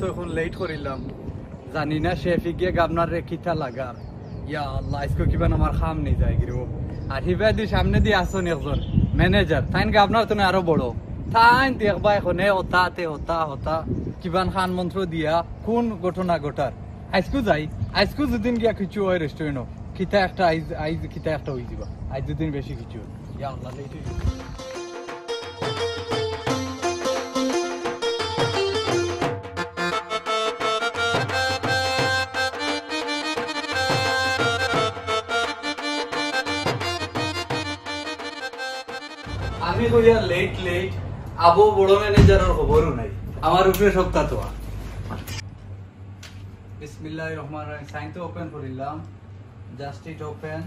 তো এখন লেট করিলাম জানি না শেফি গিয়ে গাবনার রে কিতা লাগা ইয়া আল্লাহ আজকে কিবা আমার খাম নেই যায় গিরো আর হিবাদি সামনে দিয়ে আসুন একজন ম্যানেজার তাইন গাবনার তো আরো বড় তাইন দেখবা এখন ওতাতে হতা হতা কিবান খান মন্ত্র দিয়া কোন ঘটনা ঘটার আজকু যাই আজকু দুদিন গিয়া কিছু হয় রেস্টুরেন্ট কিতা একটা আইজ কিতা একটা হয়ে যাবা আজ দুদিন বেশি কিছু ইয়া আল্লাহ লেট আমি কইয়া লেট আবু বড় ম্যানেজারের খবরও নাই আমার উপরে সপ্তাহ তো বিসমিল্লাহির রহমানির রহিম সাইন তো ওপেন করিলাম just it open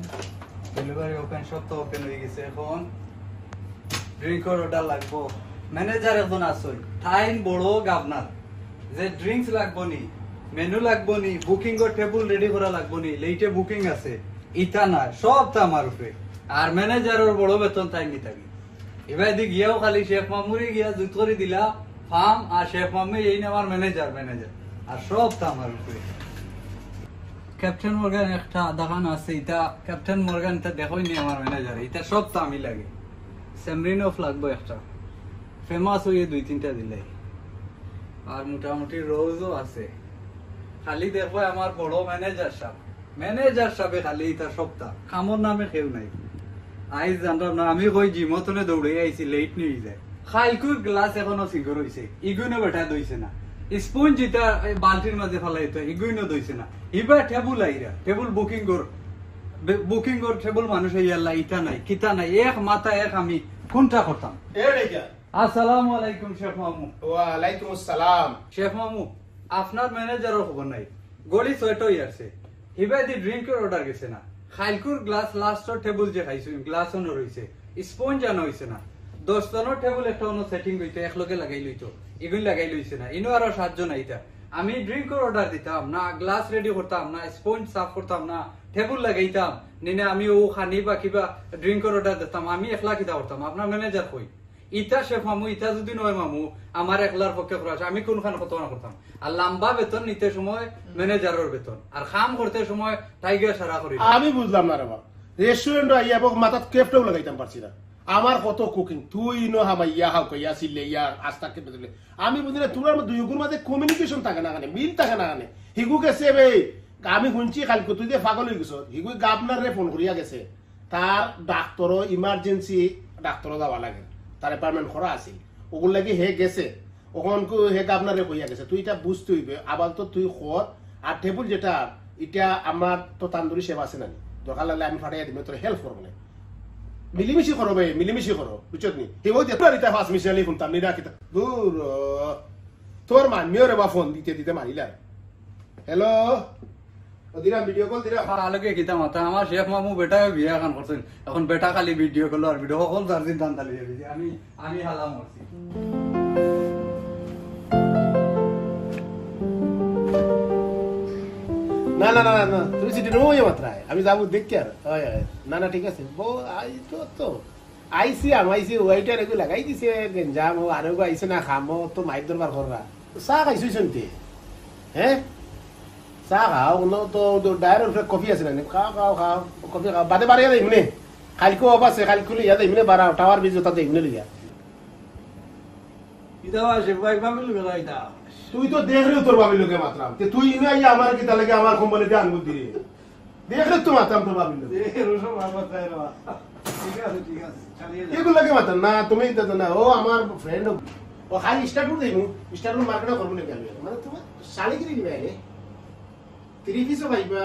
delivery open সব তো ওপেন হয়ে গেছে এখন ড্রিঙ্কর অর্ডার লাগবো ম্যানেজার এখন আসই টাইম বড় গাবনার যে ড্রিঙ্কস লাগবো নি মেনু লাগবো নি বুকিং এর টেবিল রেডি করা লাগবো নি লেটে বুকিং আছে ইটা না সব তো আমার উপরে আর ম্যানেজারের বড় বেতন তাই নি থাকি এবার এদিকে গিয়াও খালি শেখ মামুরি গিয়া জুত করে দিলা ফার্ম আর শেখ মামু এই আমার ম্যানেজার আর সব তো আমার উপরে ক্যাপ্টেন মর্গান একটা দোকান আছে এটা ক্যাপ্টেন মর্গান এটা দেখোই নি আমার ম্যানেজার এটা সব তো আমি লাগে সেমরিনফ লাগবো একটা ফেমাস হয়ে 2-3টা দিলে আর মোটামুটি রোজও আছে খালি দেখো আমার বড় ম্যানেজার সাহেব খালি এটা সপ্তাহ কামর নামে কেউ নাই আইজ জানতাম না আমি কই জিমতনে দৌড়ে আইছি লেট নিয়ে যায় খাইকুর গ্লাস এখনো সিগর হইছে ইগুইনো বেটা দইছে না স্পঞ্জ যেটা বালতির মাঝে ফেলাই তো ইগুইনো দইছে না ইবা টেবুল আইরা টেবুল বুকিং কর টেবুল মানুষ ইয়াল্লা ইটা নাই কিতা নাই এক মাথা এক আমি কোনটা করতাম আসসালামু আলাইকুম শেখ মামু ওয়া আলাইকুম আসসালাম শেখ মামু আপনার ম্যানেজারও খবর নাই গড়ি 6টা হইছে ইবা দি ড্রিঙ্কের অর্ডার গেছে না খাইলকুর গ্লাস লাস্টর টেবুল যে খাইছো গ্লাস অন রইছে স্পঞ্জ আনা হইছে না 10 জনের টেবুল একটা অন্য সেটিং হইতো এক লগে লাগাই লইতো এগুন লাগাই লইছে না ইনো আরো 7 জন আইতা আমি ড্রিঙ্কের অর্ডার দিতাম না গ্লাস রেডি করতাম না স্পঞ্জ সাফ করতাম না টেবুল লাগাইতাম নিনে আমি ও খানি বা কিবা ড্রিঙ্কের অর্ডার দিতাম আমি একলা কিতা করতাম আপনার ম্যানেজার কই ইটা শেফ মামু ইটা যদি নয় মামু আমার একলার পক্ষে খরচ আমি কোনখান কত না করতাম আর লম্বা বেতন নিতে সময় ম্যানেজারের বেতন আর কাম করতে সময় টাইগার সারা করি আমি বুঝলাম না রে বাবা রেস্টুরেন্ট আইয়া বক মাথাত কেফটাও লাগাইতাম পারছি না আমার কত কুকিং তুই নো হামাইয়া হাও কইয়া সিলে ইয়া আস্তাকে বদলে আমি বুঝি না তোর দুই গুণ মধ্যে কমিউনিকেশন থাকে না কানে মিল থাকে না কানে হিগু গেছে বে আমি শুনছি কালকে তুই যে পাগল হয়ে গেছ হিগু গাবনার রে ফোন করিয়া গেছে তার ডাক্তারও ইমার্জেন্সি ডাক্তারও যাওয়া লাগে তার অ্যাপয়েন্টমেন্ট করা আছে ওগুলো লাগি হে গেছে ওখান হে গাবনারে কইয়া গেছে তুই এটা বুঝতে হইবে আবার তো তুই খর আর টেবুল যেটা এটা আমার তো তান্দুরি সেবা আছে না দরকার লাগলে আমি ফাটাইয়া দিবে তোর হেল্প করবো না মিলিমিশি করো ভাই মিলিমিশি করো বুঝছত নি হে ওই দেখো এটা ফাস মিশালি শুনতাম নি রাখিতা দূর তোর মানমিও রে বা ফোন দিতে মারিলা হ্যালো ওদিরা ভিডিও কল দিরা আলোকে কিতা মাথা আমার শেখ মামু বেটা বিয়া খান করছেন এখন বেটা খালি ভিডিও কল আর ভিডিও কল চার্জিং দান তালি যাবে আমি হালাম করছি না না না না তুই সিটি নই মাত্র আমি যাব দেখি আর না না ঠিক আছে বউ আই তো আইসি আমাইসি ওইটা রেগু লাগাই দিছে গেঞ্জাম ও আরো আইছে না খামো তো মাইর দরবার কররা চা খাইছই শুনতে হ্যাঁ চা খাও ন তো ডাইরেক্ট কফি আছে না খাও কফি খাও বাদে বাড়িয়া দেই মনে কালকে অফ আছে কালকে লিয়া দেই মনে বাড়া টাওয়ার বিজ জোতা দেই মনে লিয়া ইদাও আসে ভাই ভাবিল গলাইতা তুই তো দেখ রে তোর ভাবিল কে মাত্রাম তে তুই না ইয়া আমার কি তালে আমার কোম্পানিতে আনবো দিরে দেখ রে তো মাত্রাম তোর ভাবিল এ রোশো মারবা তাই না ঠিক আছে চালিয়ে যা এগুলো লাগে মাত্রাম না তুমি তো না ও আমার ফ্রেন্ড ও খালি স্টার্ট দেই স্টার্ট মার্কেট করব না গেল মানে তোমার শালি কি দিবে রে 3 পিস ভাইবা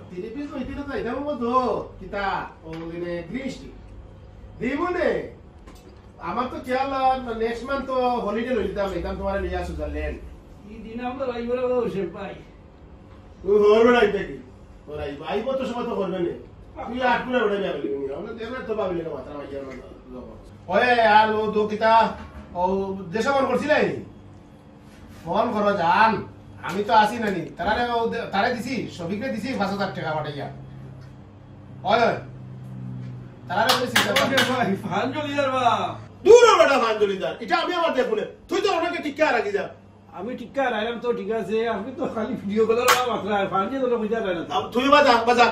3 পিস হইতে না এটা মতো কিতা ও দিনে গ্রিন টি দিবনে আমার তো খেয়াল নেক্সট মান্থ তো হলিডে লইতাম এখান তোমার লিয়া সুইজারল্যান্ড এই দিন আমরা লাইবরে বসে পাই ও হরবে না এটা কি ওরাই ভাই কত সময় তো করবে না তুই আট করে উঠে যাবে আমরা দেবে তো ভাবিলে না মাত্রা মাইয়া না ওয়ে আর ও তো কিতা ও দেশা মন করছিলাই ফোন করো জান আমি তো আসি নানি তারে দিছি সবিকে দিছি 5000 টাকা পাঠাইয়া ওই তারে দিছি ভাই ফান জলিয়ার বা দূর বেটা ফান জলিদার এটা আমি আমার দেখুনে তুই তো অনেকে টিকা রাখি যা আমি ঠিক রাইলাম তো ঠিক আছে আমি তো খালি ভিডিও কলার মাত্রা ফান্ডে তো বুঝা রাইলাম তুই বাজা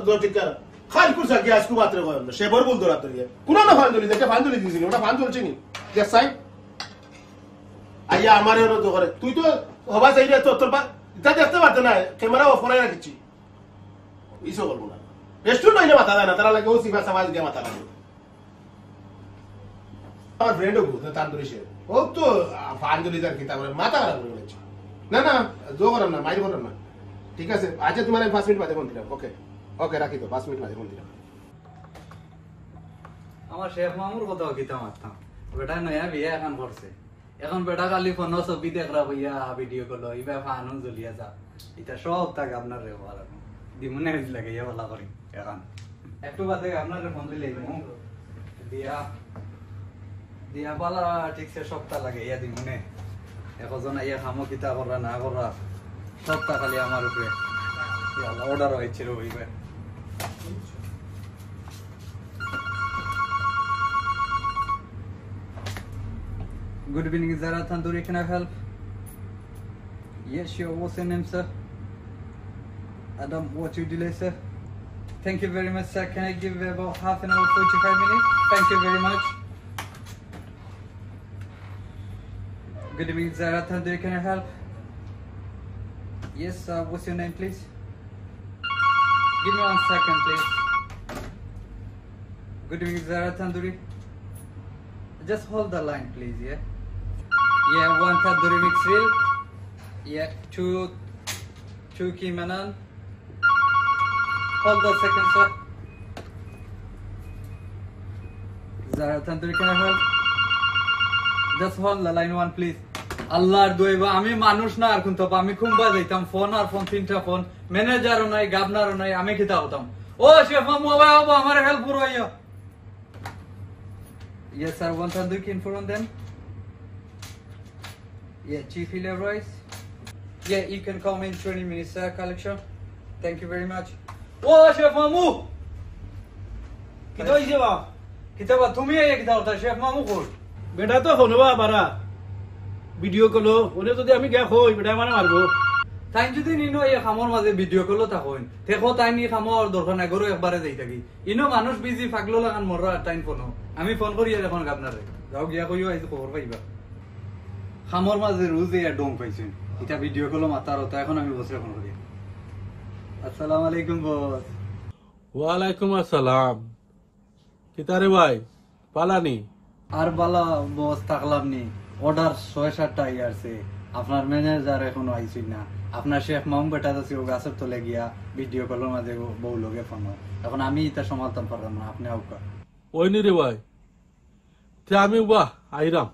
তোর ঠিক কর খাল কুরসা কি আজকু মাত্র কয় না সেবর বল দরা তোর কোন না ফান্দলি দেখে ফান্দলি দিছিনি ওটা ফান চলছে নি যে সাই আইয়া আমারে তো করে তুই তো হবা চাইলে তোর এটা দেখতে পারতে না ক্যামেরা অফ করে রাখছি ইসো বলবো না রেস্টুরেন্ট হইলে মাথা দেয় না তারা লাগে ও সিবা সমাজ গিয়ে মাথা লাগে আমার ফ্রেন্ডও গো তান্দুরি সে ও তো ফান্দলি যার কিতা করে মাথা খারাপ করে বলেছে না না জো করম না মাইর করম না ঠিক আছে আচ্ছা তোমার 5 মিনিট বাদে ফোন দিলাম ওকে ওকে রাখি তো 5 মিনিট বাদে ফোন দিলাম আমার শেখ মামুর কথাও কিতা মারতাম বেটা নয়া বিয়া এখন করছে এখন বেটা খালি ফোন ছবি দেখরা ভাইয়া ভিডিও কল ইবা ফানুন জ্বলিয়া যা এটা সব তাকে আপনার রে ভালো দিমুনে লাগে ইয়া বলা করি এখন একটু বাদে আপনার ফোন দিলে দিয়া দিয়া বালা ঠিকছে সপ্তাহ লাগে ইয়া দিমুনে এখন ইয়া খামো কিতা করা না করা সপ্তাহ খালি আমার উপরে অর্ডার হয়েছিল ওইবার Good evening, Zara Tandoori. Can I help? Yes, sure. What's your name, sir? Adam, what you delay, sir? Thank you very much, sir. Can I give about half an hour, 45 minutes? Thank you very much. Good evening, Zara Tandoori. Can I help? Yes, sir. What's your name, please? Give me 1 second, please. Good evening, Zara Tandoori. Just hold the line, please, yeah? Yeah, 1 tandoori mixed grill. Yeah, two keema naan. Hold the second, sir. Zara tandoori, can I help? Just hold the line 1, please. আল্লাহর দইবা আমি মানুষ না আর কিন্তু আমি খুম্বা যাইতাম phone আর phone তিনটা phone ম্যানেজারও নাই গাবনারও নাই আমি কিতা হতাম ও শেফ মামু ভাই আবো আমার হেল্প করো আইয়া Yes, sir. 1 tandoori can for on them. Yeah, chief filet rice. Yeah, you can come in 20 minutes, sir. Collection. Thank you very much. Oh, Chef Mamu. কিতো হইছে বা Kitaba, তুমি এই কিতা হতা Chef Mamu কর। বেটা তো হনবা বারা ভিডিও কল ওনে যদি আমি গা কই বেটা মানে মারবো তাই যদি নিনো এই খামর মাঝে ভিডিও কল তা কইন দেখো তাই নি খামর দরকার নাই গরো একবারে যাই থাকি ইনো মানুষ বিজি পাগলো লাগান মররা টাইম ফোন আমি ফোন করি আর এখন আপনারে যাও গিয়া কইও আইতো খবর পাইবা খামর মাঝে রোজ এই ডং পাইছেন এটা ভিডিও কল মাতার হতো এখন আমি বসে ফোন করি আসসালামু আলাইকুম বস ওয়ালাইকুম আসসালাম কিতারে ভাই পালানি আর বালা বস থাকলাম নি অর্ডার 6-7টা আইছে আপনার ম্যানেজার এখনো আইছিল না আপনার শেখ মামু বেটা আছে ও গাছের তলে গিয়া ভিডিও কলের মাঝে বউ লগে ফোন এখন আমি এটা সমাধান পারলাম না আপনি আউকা ওইনি রে ভাই তে আমি বাহ আইরাম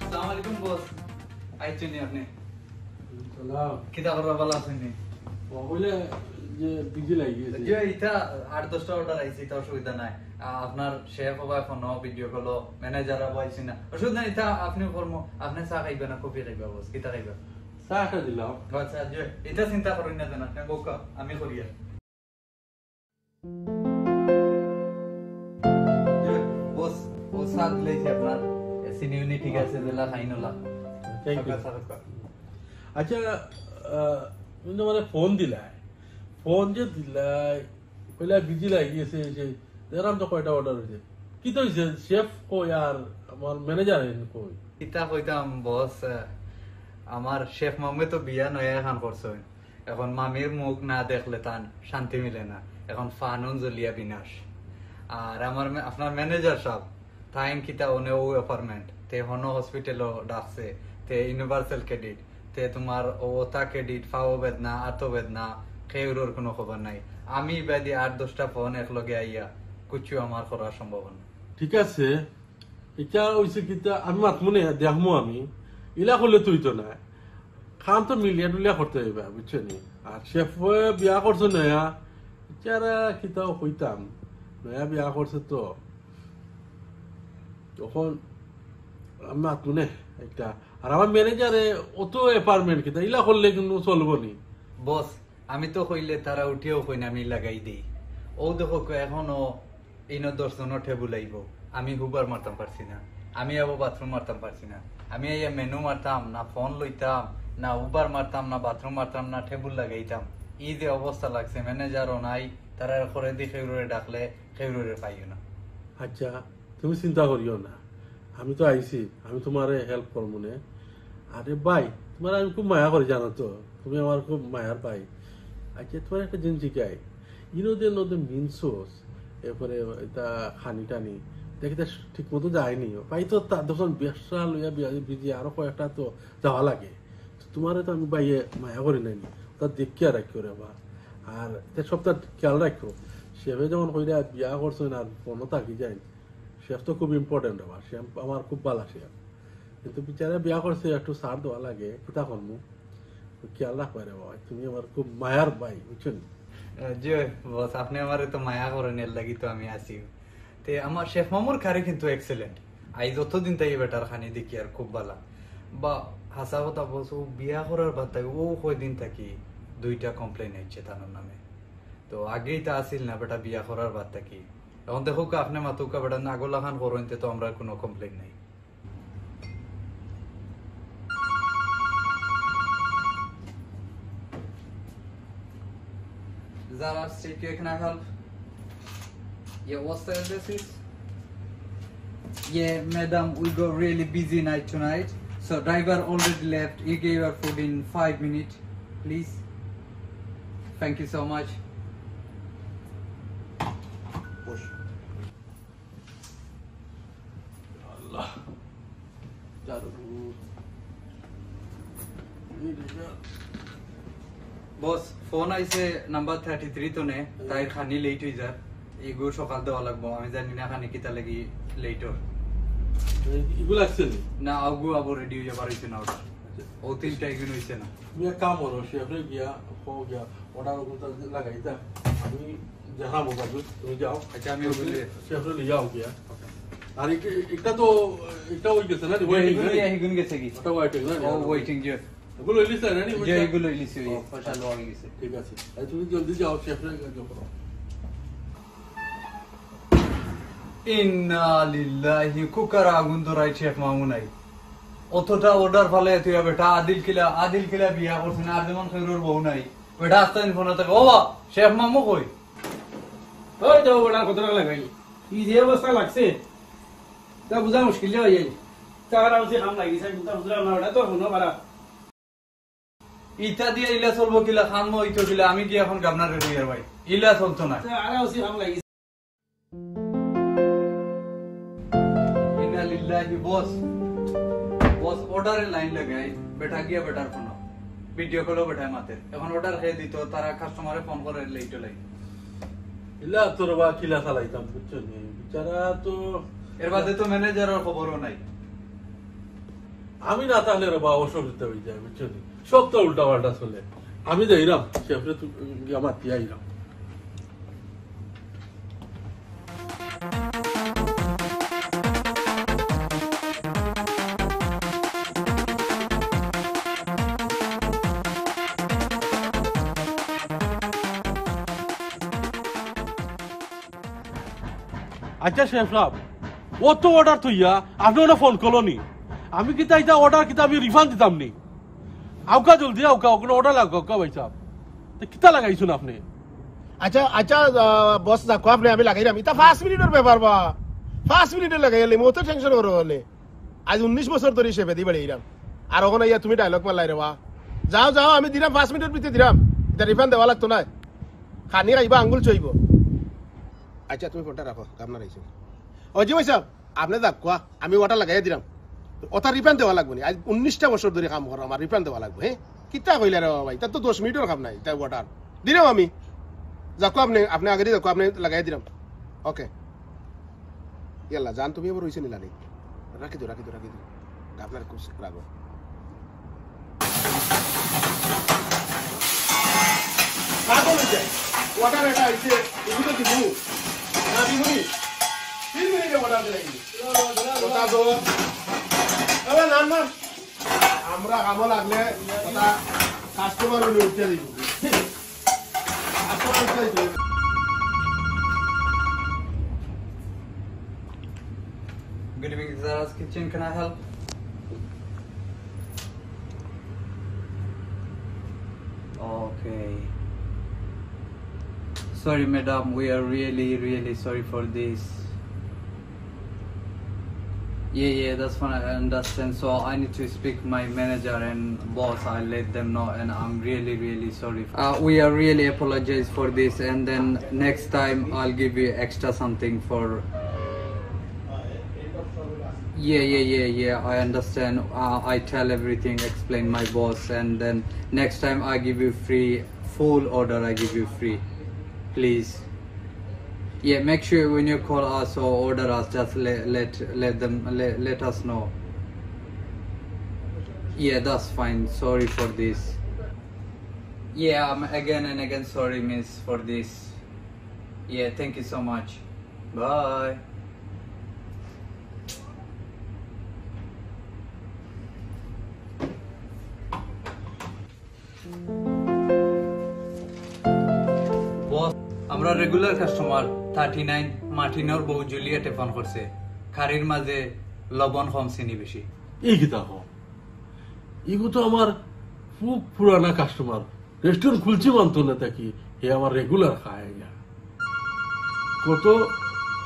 আসসালামু আলাইকুম বস আইছেন আপনি সালাম কিতা করবা ভালো আছেন নি বলে যে বিজি লাগি গেছে যে এটা 8-10টা অর্ডার আইছে এটা অসুবিধা নাই আপনার শেফ হবে ফোন ভিডিও কল ম্যানেজার হবে আইছে না অসুবিধা নাই এটা আপনি কর্ম আপনি চা খাইবেন না কফি খাইবা বস কিতা খাইবা চাটা দিলাম আচ্ছা যে এটা চিন্তা করেন না জানা আপনি বোকা আমি করি আর বস ও সাথ লইছে আপনার সিনিয়রনি ঠিক আছে দিলা খাইনলা থ্যাংক ইউ আচ্ছা তুমি মানে ফোন দিলাই ফোন যে দিলাই কইলা বিজি লাগি গেছে যে দেরাম তো কয়টা অর্ডার হইছে কি তো হইছে শেফ কই আর আমার ম্যানেজার কই কিতা কইতাম বস আমার শেফ মামে তো বিয়া নয়া এখন করছে এখন মামির মুখ না দেখলে তান শান্তি মিলে না এখন ফানুন জ্বলিয়া বিনাশ আর আমার আপনার ম্যানেজার সব তাইন কিতা ওনে ও অ্যাপার্টমেন্ট তে হনো হসপিটালও ডাকছে তে ইউনিভার্সাল ক্রেডিট তে তোমার ওতা ক্রেডিট ফাও বেদনা আতো বেদনা কেউর কোনো খবর নাই আমি বেদি 8-10টা ফোন একলগে আইয়া কুচু আমার করা সম্ভব না ঠিক আছে এটা হইছে কিতা আমি মাতমনে দেখমু আমি ইলা করলে তুই তো না খান তো মিলিয়া টুলিয়া করতে হইবা বুঝছো নি আর শেফ বিয়া করছো নয়া ইচারা কিতাও কইতাম নয়া বিয়া করছে তো তখন আমি মাতমনে একটা আর আমার ম্যানেজারে অত অ্যাপার্টমেন্ট কিতা ইলা করলে কিন্তু চলবো নি বস আমি তো কইলে তারা উঠিও কই না আমি লাগাই দেই ও দেখো এখনো ইনো 10 জনের টেবুল আইব আমি হুবার মারতাম পারছি না আমি আবার বাথরুম মারতাম পারছি না আমি এই মেনু মারতাম না ফোন লইতাম না উবার মারতাম না বাথরুম মারতাম না টেবুল লাগাইতাম এই যে অবস্থা লাগছে ম্যানেজারও নাই তারা করে দি খেউরে ডাকলে খেউরে পাইও না আচ্ছা তুমি চিন্তা করিও না আমি তো আইছি আমি তোমারে হেল্প করবো না আরে ভাই তোমার আমি খুব মায়া করি জানো তো তুমি আমার খুব মায়ার পাই আচ্ছা তোমার একটা জিনিস শিখাই ইনোদের নদে মিন সোস এরপরে এটা খানি টানি দেখতে ঠিক মতো যায়নি পাই তো যখন ব্যবসা লইয়া বিজি আরো কয়েকটা তো যাওয়া লাগে তোমারে তো আমি বাইয়ে মায়া করি নাইনি তা দেখিয়া রাখিও রে বা আর সপ্তাহ খেয়াল রাখো সেভাবে যখন কইরা বিয়া করছেন আর কোনো থাকি যায় শেফ তো খুব ইম্পর্টেন্ট হবা সে আমার খুব ভালো শেফ কিন্তু বিচারে বিয়া করছে একটু সার দেওয়া লাগে কিতা করবো খেয়াল রাখবা রে বাবা তুমি আমার খুব মায়ার ভাই বুঝছেন যে বস আপনি আমারে তো মায়া করেন এর লাগি তো আমি আসি তে আমার শেফ মামুর খারে কিন্তু এক্সেলেন্ট আই যতদিন তাই বেটার খানি দেখি আর খুব ভালো বা হাসা কথা বস ও বিয়া করার বাদ থাকে ও কয়দিন থাকি 2টা কমপ্লেন আইছে তার নামে তো আগেই তা আসিল না বেটা বিয়া করার বাদ থাকি এখন দেখো আপনি মাতুকা বেটা নাগলা খান করতে তো আমরা কোনো কমপ্লেন নাই Zara, steak cake, can I help? Yeah, what's the address is? Yeah, madam, we got really busy night tonight. So driver already left. He gave our food in 5 minutes. Please. Thank you so much. Allah boss phone আইছে number 33 তো নে তাই খানি late হই যা এগো সকাল দেওয়া লাগবো আমি জানি না খানি কিতা লাগি লেট হর এগুলো আসছে না আগু আবো রেডি হইয়া পারিছে না ওটা ও তিনটা এগুলো হইছে না তুমি এক কাম করো শেফরে গিয়া হো গিয়া অর্ডার করতে লাগাইতা আমি জানাবো বাবু তুমি যাও আচ্ছা আমি ওগুলো শেফরে নিয়ে যাও গিয়া আর এটা তো এটা হয়ে গেছে না এগুলো গেছে কি ওটা ওয়েটিং না ও ওয়েটিং যে এগুলো ইলিশ না নি যে এগুলো ইলিশি হই ফসল হয়ে গেছে ঠিক আছে আর তুমি জলদি যাও শেফরে গিয়া করো ইন্না লিল্লাহি কুকার আগুন ধরাই শেফ মামুনাই অতটা অর্ডার ফালে তুই বেটা আদিল কিলা বিয়া করছিস আর যেমন খৈরুর বউ নাই বেটা আস্তান ফোন থেকে ও বা শেফ মামু কই ওই তো ওটা কত টাকা লাগাই এই যে অবস্থা লাগছে তা বুঝা মুশকিল হয়ে যায় তার আউসি কাম লাগিছে কিন্তু বুঝলাম না ওটা তো হলো পারা ইটা দিয়ে ইলা চলবো কিলা খানমো ইতো কিলা আমি কি এখন গাবনা রেডি আর ভাই ইলা চলতো না আর আউসি কাম লাগিছে ইন্না লিল্লাহি বস অর্ডারের লাইন লাগাই বেটা গিয়া বেটার ফোন ভিডিও কলও বেটায় মাতে এখন অর্ডার খেয়ে দিত তারা কাস্টমারে ফোন করে লেট লাই ইলা তোর বা কিলা চালাইতাম বুঝছো নি বিচারা তো এর বাদে তো ম্যানেজারের খবরও নাই আমি না তাহলে রে বা অসুবিধা হয়ে যায় বুঝছো নি সব তো উল্টা পাল্টা চলে আমি যাইরাম শেফরে আমার তিয়াইরাম আচ্ছা শেফ সাহেব ও তো অর্ডার থইয়া আপনি ওটা ফোন করলো নি আমি কি তাই অর্ডার কিতা আমি রিফান্ড দিতাম নি আউকা জলদি আউকা ওখানে অর্ডার লাগা ভাই সাহেব তো কিতা লাগাইছুন আপনি আচ্ছা আচ্ছা বস দেখো আপনি আমি লাগাইলাম এটা 5 মিনিটের ব্যাপার বা 5 মিনিটে লাগাইলে মতো টেনশন করো বলে আজ 19 বছর ধরে সেবে দিবাড়ি এরাম আর ওখানে ইয়া তুমি ডায়লগ মারলাই রে বা যাও যাও আমি দিলাম 5 মিনিটের ভিতরে দিলাম এটা রিফান্ড দেওয়া লাগতো না খানি আইবা আঙ্গুল চইব আচ্ছা তুমি ফোনটা রাখো আপনার আইছো অজি ভাই সাহেব আপনি দেখো আমি ওটা লাগাই দিলাম ওটা রিফান্ড দেওয়া লাগবে না আজ 19টা বছর ধরে কাম করো আমার রিফান্ড দেওয়া লাগবে হ্যাঁ কিতা কইলা রে ভাই তা তো 10 মিনিটের কাম নাই তাই ওটার দিলাম আমি যাকো আপনি আগে দেখো আপনি লাগাই দিলাম ওকে ইয়াল্লা জান তুমি এবার হইছে নিলা নেই রাখি দো আপনার খুব রাখো ওয়াটার এটা আইছে এগুলো দিবু না দিবুনি 3 মিনিটে ওয়াটার দিলাই কথা দো আরে না না আমরা কাম লাগলে কথা কাস্টমার হলে উঠে দিব Good evening, Zara's Kitchen. Can I help? Okay. Sorry, madam. We are really sorry for this. Yeah, that's fine. I understand. So I need to speak my manager and boss. I'll let them know, and I'm really sorry. We are really apologize for this, and then next time I'll give you extra something for. Yeah. I understand. I tell everything, explain my boss, and then next time I give you free full order. I give you free, please. Yeah, make sure when you call us or order us, just let us know. Yeah, that's fine. Sorry for this. Yeah, I'm again and again sorry, miss, for this. Yeah, thank you so much. Bye. আমরা regular customer 39 মার্টিনর বউ জুলিয়েটে phone করছে খারির মাঝে লবণ কম চিনি বেশি এই কিতা হ ইগু তো আমার খুব পুরানা কাস্টমার রেস্টুরেন্ট খুলছি মানতো না থাকি হে আমার রেগুলার খায় গা কত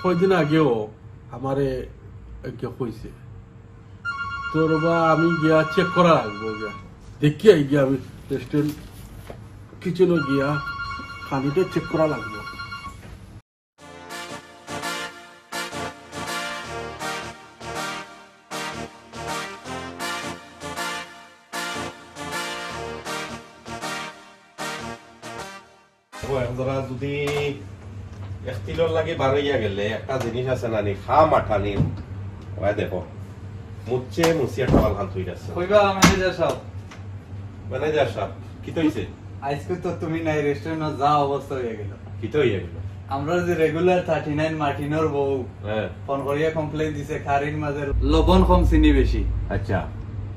কয়দিন আগেও আমারে কইছে তোর বা আমি গিয়া চেক করা লাগবো গিয়া দেখিয়া গিয়া আমি রেস্টুরেন্ট কিচেনও গিয়া পানিটা চেক করা লাগবে যদি একটিলর লাগে বাড়াইয়া গেলে একটা জিনিস আছে নানি খা মাঠানি ওয়া দেখো মুচ্ছে মুছিয়া টাওয়াল হাত হই যাচ্ছে কইবা ম্যানেজার সাহেব ম্যানেজার সাহেব কি হইছে আজকে তো তুমি নাই রেস্টুরেন্টে যা অবস্থা হয়ে গেল কি হইয়া গেল আমরা যে রেগুলার 39 মার্টিনর বউ ফোন করিয়া কমপ্লেইন দিছে খারির মাঝে লবণ কম চিনি বেশি আচ্ছা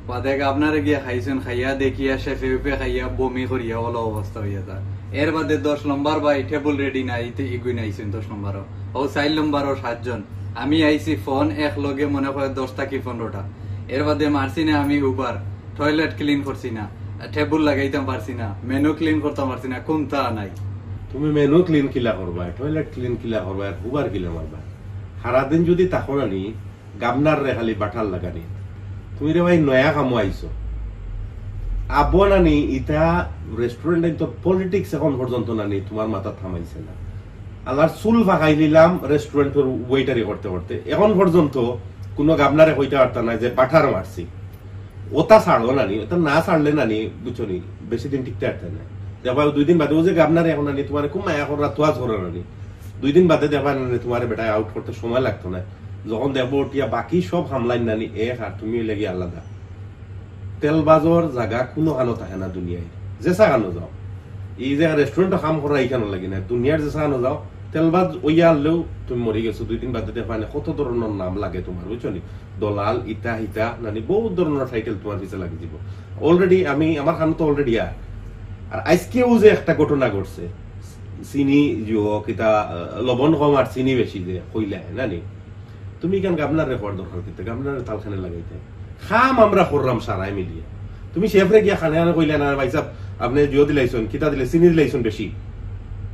পাদেক আপনারে গিয়া খাইছেন খাইয়া দেখিয়া শেফে উপে খাইয়া বমি করিয়া ওলা অবস্থা হইয়া যায় এর বাদে 10 নম্বর বাই টেবল রেডি নাই তে ইগুই নাইছেন 10 নম্বর ও 4 নম্বর ও 7 জন আমি আইছি ফোন এক লগে মনে করে 10 টা কি 15টা এর বাদে মারছি না আমি উবার টয়লেট ক্লিন করছি না টেবল লাগাইতাম পারছি না মেনু ক্লিন করতে পারছি না কোনটা নাই তুমি মেনু ক্লিন কিলা করবা টয়লেট ক্লিন কিলা করবা উবার কিলা মারবা সারা দিন যদি তাকো নানি গাবনার রে খালি বাঠাল লাগানি তুমি রে ভাই নয়া কামো আইছো আবো নানি ইটা রেস্টুরেন্টে তো পলিটিক্স এখন পর্যন্ত নানি তোমার মাথা থামাইছে না আল্লাহর চুল ফাঁকাই নিলাম রেস্টুরেন্টের ওয়েটারি করতে করতে এখন পর্যন্ত কোনো গাবনারে কইতে পারতা না যে বাঠার মারছি ওটা ছাড়লো নানি ওটা না ছাড়লে নানি বুঝছো নি বেশি দিন টিকতে পারতে না দেখবা 2 দিন বাদে ও যে গাবনারে এখন নানি তোমার খুব মায়া করা তোয়া ঝরে নানি 2 দিন বাদে দেখবা নানি তোমার বেটা আউট করতে সময় লাগতো না যখন দেখবো ওটিয়া বাকি সব হামলাইন নানি এক আর তুমি লাগি আলাদা তেলবাজর জায়গা কোনো কানো থাকে না দুনিয়ায় যেসা কানো যাও এই যে রেস্টুরেন্টে কাম করা এইখানো লাগি না দুনিয়ার যেসা কানো যাও তেলবাজ ওইয়া আনলেও তুমি মরি গেছো 2 দিন বাদে দেখবা কত ধরনের নাম লাগে তোমার বুঝছো নি দলাল ইটা হিতা নানি বহুত ধরনের টাইটেল তোমার পিছে লাগি যাব অলরেডি আমি আমার কানো তো অলরেডি আর আজকেও যে একটা ঘটনা ঘটছে চিনি জিও কিতা লবণ কম আর চিনি বেশি যে কইলা নানি তুমি কেন গাবনার রেকর্ড দরকার কিতে গাবনার তালখানে লাগাইতে খাম আমরা করলাম সারাই মিলিয়ে তুমি শেফরে গিয়া খানে আনা কইলা না ভাই সাহেব আপনি জিও দিলাইছেন কিতা দিলে চিনি দিলাইছেন বেশি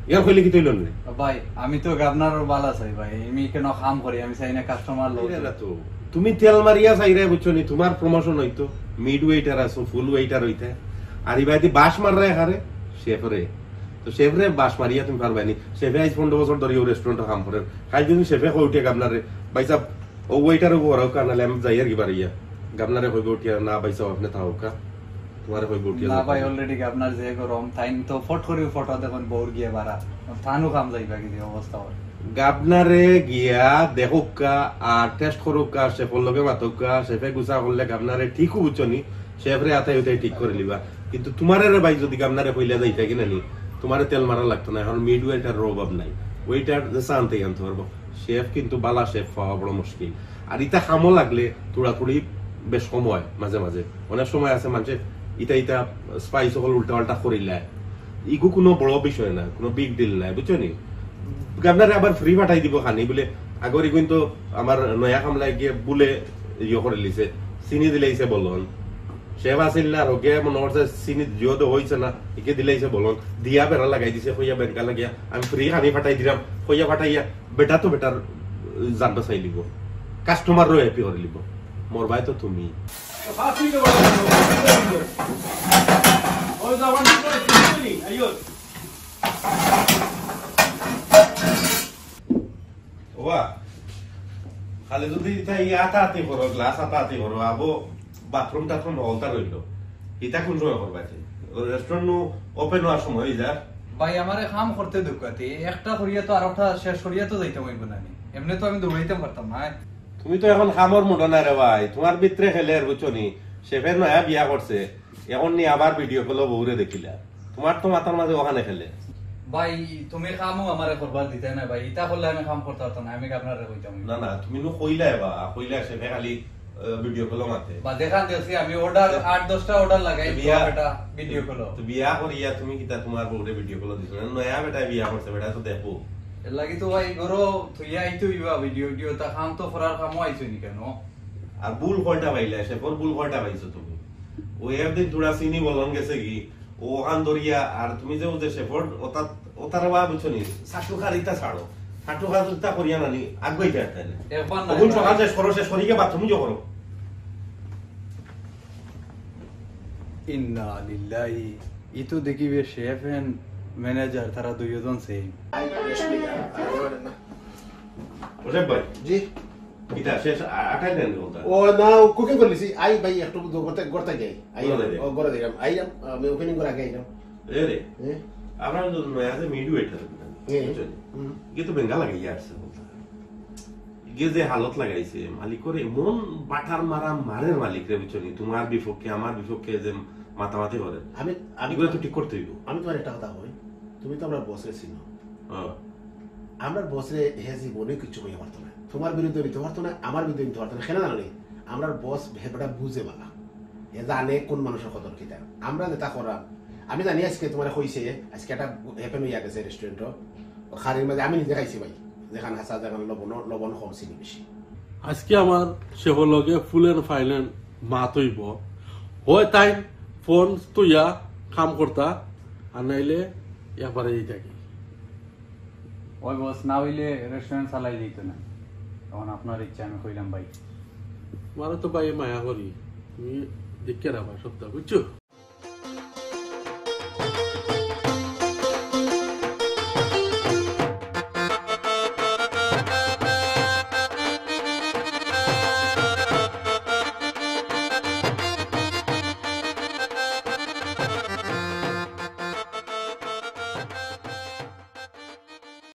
ইয়ার কইলে কি তৈলন রে ভাই আমি তো গাবনার বালা চাই ভাই আমি কেন কাম করি আমি চাই না কাস্টমার লোক তো তুমি তেল মারিয়া চাইরে বুঝছো নি তোমার প্রমোশন হইতো মিড ওয়েটার আছো ফুল ওয়েটার হইতে আর ইবাইতি বাস মাররা এখারে শেফরে তো শেফরে বাস মারিয়া তুমি পারবানি শেফে আইজ 15 বছর ধরে রেস্টুরেন্টে কাম করে কাল দিন শেফে কই উঠে গাবনারে ভাই সাহেব ও ওয়েটার ওরাও কানালে আমি যাইয়ার কি বাড়িয়া গাবনারে কই উঠিয়া না ভাই সাহেব আপনি তাও কা তোমারে কই উঠিয়া না ভাই অলরেডি গাবনার যে গরম টাইম তো ফট করি ফটো দেখুন বউর গিয়ে বাড়া থানু কাম যাইবা কি অবস্থা হয় গাবনারে গিয়া দেখুকা আর টেস্ট করুকা শেফর লগে মাতকা শেফে গুছা করলে গাবনারে ঠিক বুঝছনি শেফরে আতাই উতাই ঠিক করে লিবা কিন্তু তোমারে রে ভাই যদি গাবনারে কইলা যাইতা কিনা নি তোমারে তেল মারা লাগতো না এখন মিড ওয়েটার অভাব নাই ওয়েটার শান্তি আনতে পারবো শেফ কিন্তু বালা শেফ পাওয়া বড় মুশকিল আর ইটা খামো লাগলে তুড়াতুড়ি বেশ কম হয় মাঝে মাঝে অনেক সময় আছে মানুষে ইটা স্পাইস সকল উল্টা পাল্টা করিলা ইগু কোনো বড় বিষয় না কোনো বিগ ডিল নাই বুঝছো নি আপনার আবার ফ্রি পাঠাই দিব খানি বলে আগরি কিন্তু আমার নয়া কামলাই গিয়ে বুলে ইয়ে করে লিছে চিনি দিলাইছে বলন শেফ আসিল না রোগে মনে করছে চিনি জিও তো হয়েছে না একে দিলাইছে বলন দিয়া বেড়া লাগাই দিছে কইয়া বেনকা লাগিয়া আমি ফ্রি খানি পাঠাই দিলাম কইয়া পাঠাইয়া বেটা তো বেটার জানতে চাই লিব কাস্টমারও হ্যাপি করে লিব মোর ভাই তো তুমি খালি যদি আতাহাতি করো গ্লাস আতাহাতি করো আবো বাথরুম টাথরুম হলতা রইল ইটা কোন সময় করবা রেস্টুরেন্ট ওপেন হওয়ার সময় যা ভাই আমারে কাম করতে দুকাতে একটা করিয়া তো আরেকটা শেষ করিয়া তো যাইতে হইব না এমনি তো আমি দৌড়াইতে পারতাম না তুমি তো এখন খামর মোটা না রে ভাই তোমার ভিতরে খেলে আর বুঝছো নি শেফের নয়া বিয়া করছে এখন নি আবার ভিডিও কল বউরে দেখিলা তোমার তো মাথার মাঝে ওখানে খেলে ভাই তুমি কামও আমারে করবার দিতে না ভাই ইটা করলে আমি কাম করতে পারতাম না আমি আপনারে কইতাম না না তুমি নো কইলা বা কইলা শেফে খালি ভিডিও কল মাতে বা দেখান দেখছি আমি অর্ডার 8-10টা অর্ডার লাগাই বিয়া বেটা ভিডিও কল তো বিয়া করিয়া তুমি কিটা তোমার বউরে ভিডিও কল দিছ না নয়া বেটা বিয়া করছে বেটা তো দেখো এর লাগি তো ভাই গরো তুইয়া আইতো ইবা ভিডিও তা কাম তো করার কামও আইছো নি কেন আর বুল কয়টা পাইলা শেফর বুল কয়টা পাইছো তুমি ওই একদিন তোরা চিনি বলন গেছে কি ওখান ধরিয়া আর তুমি যে ওদের শেফর ওতার বা বুঝছো নি সাটু খারিতা ছাড়ো সাটু খারিতা করিয়া নানি আগুইতে একটা একবার না ওগুন সকাল শেষ করো শেষ করিয়া বাথরুম যো করো ইন্না লিল্লাহি ইতো দেখিবে শেফ এন্ড ম্যানেজার তারা দুইজন সেম ওরে ভাই জি এটা শেষ আটাই দেন বলতা ও না কুকিং করলিছি আই ভাই একটু গড়তে যাই আই ও গড়ে দিলাম আই আমি ওপেনিং করে আগে আইলাম এ রে আমরা তো নয়া যে মিডু এটা ये तो बेंगा लगाई यार से ये যে হালত লাগাইছে মালিকর এমন বাটার মারা মারের মালিক রে বুঝছনি তোমার বিপক্ষে আমার বিপক্ষে যে মাতামাতি করে আমি করে তো ঠিক করতে হইব আমি তোমার একটা কথা কই তুমি তো আমরা বসরে চিনো আমরা বসরে হে জীবনে কিছু কইয়া পারতো না তোমার বিরুদ্ধে নিতে পারতো না আমার বিরুদ্ধে নিতে পারতো না কেন জানো নি আমরা বস হেবড়া বুঝে বালা হে জানে কোন মানুষের কদর কিটা আমরা যেটা করা আমি জানি আজকে তোমার কইছে আজকে একটা হ্যাপেন হইয়া গেছে রেস্টুরেন্ট খারির মাঝে আমি নিজে খাইছি ভাই যেখানে হাসা যেখানে লবণ কম চিনি বেশি আজকে আমার শেফর লগে ফুলের ফাইলেন মা তৈব হয় তাই ফোন তুইয়া কাম করতা আর নাইলে একবারে এই থাকি ওই বস না হইলে রেস্টুরেন্ট চালাই দিত না তখন আপনার ইচ্ছা আমি কইলাম ভাই মারা তো ভাই মায়া করি তুমি দেখে রাখবা সপ্তাহ বুঝছো